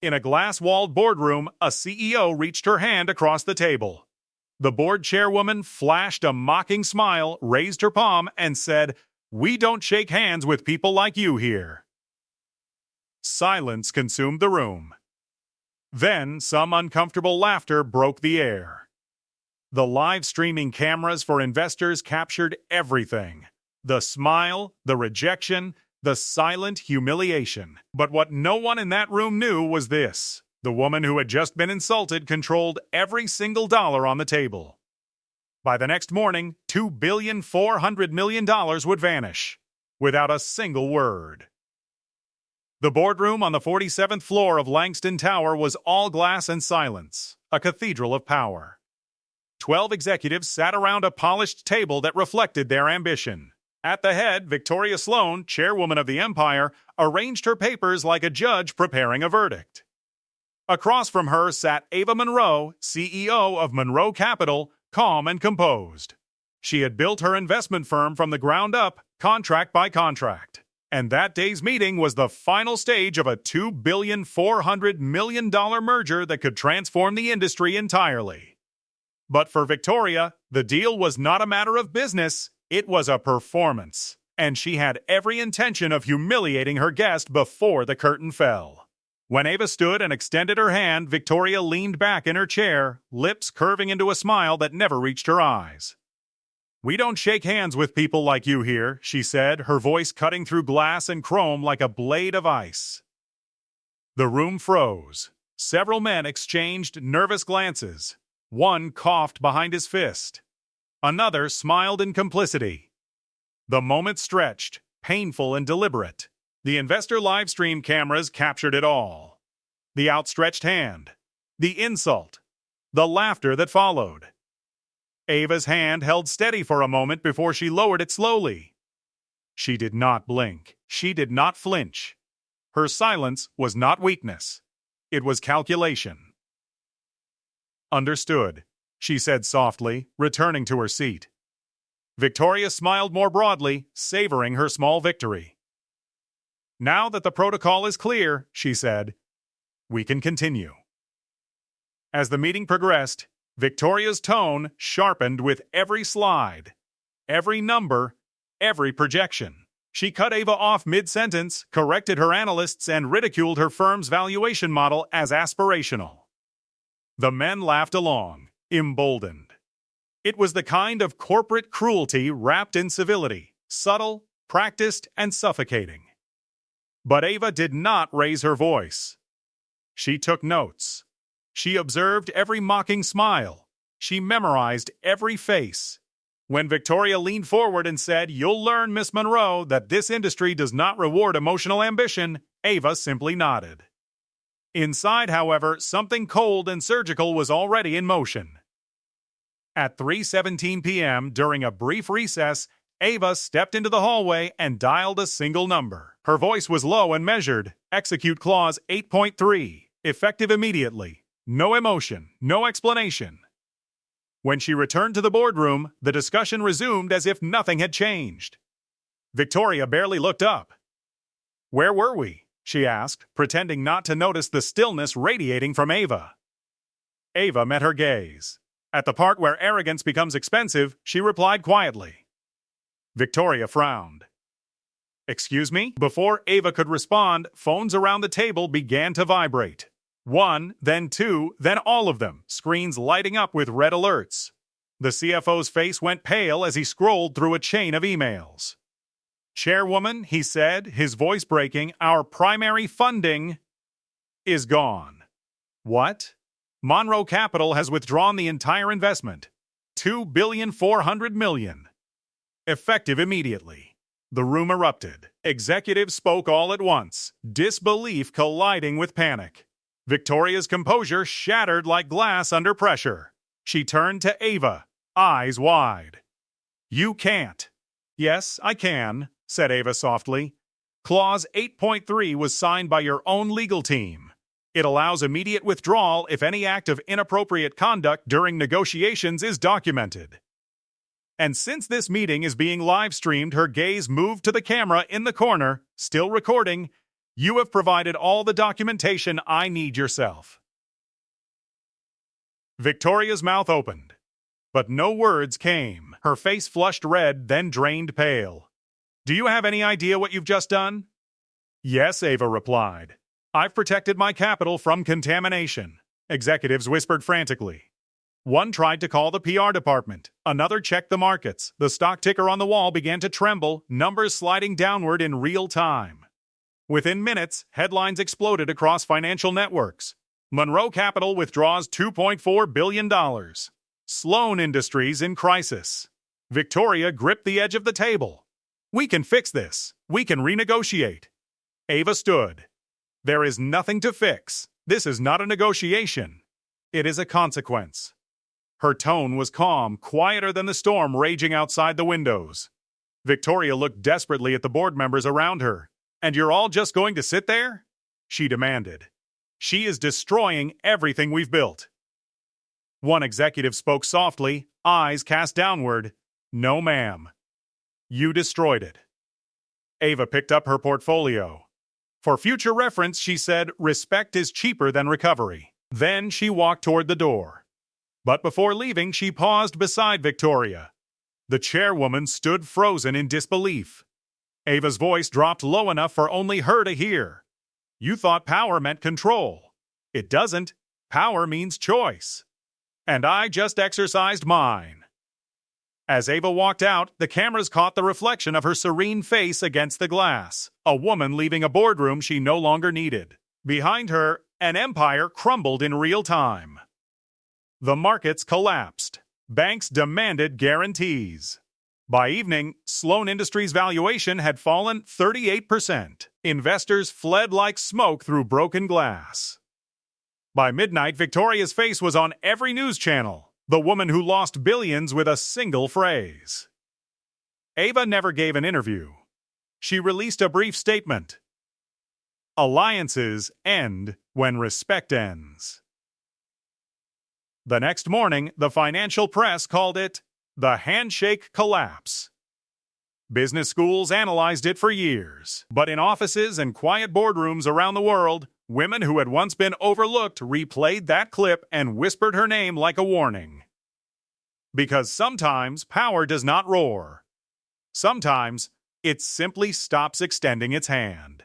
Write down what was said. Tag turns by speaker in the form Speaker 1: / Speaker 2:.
Speaker 1: In a glass-walled boardroom, a CEO reached her hand across the table. The board chairwoman flashed a mocking smile, raised her palm, and said, "We don't shake hands with people like you here." Silence consumed the room. Then some uncomfortable laughter broke the air. The live streaming cameras for investors captured everything: the smile, the rejection, the silent humiliation. But what no one in that room knew was this: the woman who had just been insulted controlled every single dollar on the table. By the next morning, $2,400,000,000 would vanish, without a single word. The boardroom on the 47th floor of Langston Tower was all glass and silence, a cathedral of power. 12 executives sat around a polished table that reflected their ambition. At the head, Victoria Sloan, chairwoman of the empire, arranged her papers like a judge preparing a verdict. Across from her sat Ava Monroe, CEO of Monroe Capital, calm and composed. She had built her investment firm from the ground up, contract by contract. And that day's meeting was the final stage of a $2,400,000,000 merger that could transform the industry entirely. But for Victoria, the deal was not a matter of business, it was a performance, and she had every intention of humiliating her guest before the curtain fell. When Ava stood and extended her hand, Victoria leaned back in her chair, lips curving into a smile that never reached her eyes. "We don't shake hands with people like you here," she said, her voice cutting through glass and chrome like a blade of ice. The room froze. Several men exchanged nervous glances. One coughed behind his fist. Another smiled in complicity. The moment stretched, painful and deliberate. The investor livestream cameras captured it all. The outstretched hand, the insult, the laughter that followed. Ava's hand held steady for a moment before she lowered it slowly. She did not blink. She did not flinch. Her silence was not weakness. It was calculation. "Understood," she said softly, returning to her seat. Victoria smiled more broadly, savoring her small victory. "Now that the protocol is clear," she said, "we can continue." As the meeting progressed, Victoria's tone sharpened with every slide, every number, every projection. She cut Ava off mid-sentence, corrected her analysts, and ridiculed her firm's valuation model as aspirational. The men laughed along, emboldened. It was the kind of corporate cruelty wrapped in civility, subtle, practiced, and suffocating. But Ava did not raise her voice. She took notes. She observed every mocking smile. She memorized every face. When Victoria leaned forward and said, "You'll learn, Miss Monroe, that this industry does not reward emotional ambition," Ava simply nodded. Inside, however, something cold and surgical was already in motion. At 3:17 p.m., during a brief recess, Ava stepped into the hallway and dialed a single number. Her voice was low and measured. Execute clause 8.3, effective immediately. No emotion, no explanation. When she returned to the boardroom, the discussion resumed as if nothing had changed. Victoria barely looked up. "Where were we?" she asked, pretending not to notice the stillness radiating from Ava. Ava met her gaze. At the part where arrogance becomes expensive, she replied quietly. Victoria frowned. "Excuse me?" Before Ava could respond, phones around the table began to vibrate. One, then two, then all of them, screens lighting up with red alerts. The CFO's face went pale as he scrolled through a chain of emails. "Chairwoman," he said, his voice breaking, "our primary funding is gone." "What?" "Monroe Capital has withdrawn the entire investment. $2,400,000,000. Effective immediately." The room erupted. Executives spoke all at once, disbelief colliding with panic. Victoria's composure shattered like glass under pressure. She turned to Ava, eyes wide. "You can't." "Yes, I can," said Ava softly. "Clause 8.3 was signed by your own legal team. It allows immediate withdrawal if any act of inappropriate conduct during negotiations is documented." And since this meeting is being live-streamed, her gaze moved to the camera in the corner, still recording. You have provided all the documentation I need yourself. Victoria's mouth opened, but no words came. Her face flushed red, then drained pale. Do you have any idea what you've just done? Yes, Ava replied. I've protected my capital from contamination. Executives whispered frantically. One tried to call the PR department. Another checked the markets. The stock ticker on the wall began to tremble, numbers sliding downward in real time. Within minutes, headlines exploded across financial networks. Monroe Capital withdraws $2.4 billion. Sloan Industries in crisis. Victoria gripped the edge of the table. We can fix this. We can renegotiate. Ava stood. There is nothing to fix. This is not a negotiation. It is a consequence. Her tone was calm, quieter than the storm raging outside the windows. Victoria looked desperately at the board members around her. And you're all just going to sit there? She demanded. She is destroying everything we've built. One executive spoke softly, eyes cast downward. No, ma'am. You destroyed it. Ava picked up her portfolio. For future reference, she said, respect is cheaper than recovery. Then she walked toward the door. But before leaving, she paused beside Victoria. The chairwoman stood frozen in disbelief. Ava's voice dropped low enough for only her to hear. You thought power meant control. It doesn't. Power means choice. And I just exercised mine. As Ava walked out, the cameras caught the reflection of her serene face against the glass, a woman leaving a boardroom she no longer needed. Behind her, an empire crumbled in real time. The markets collapsed. Banks demanded guarantees. By evening, Sloan Industries' valuation had fallen 38%. Investors fled like smoke through broken glass. By midnight, Victoria's face was on every news channel. The woman who lost billions with a single phrase. Ava never gave an interview. She released a brief statement. Alliances end when respect ends. The next morning, the financial press called it the handshake collapse. Business schools analyzed it for years, but in offices and quiet boardrooms around the world, women who had once been overlooked replayed that clip and whispered her name like a warning. Because sometimes power does not roar. Sometimes it simply stops extending its hand.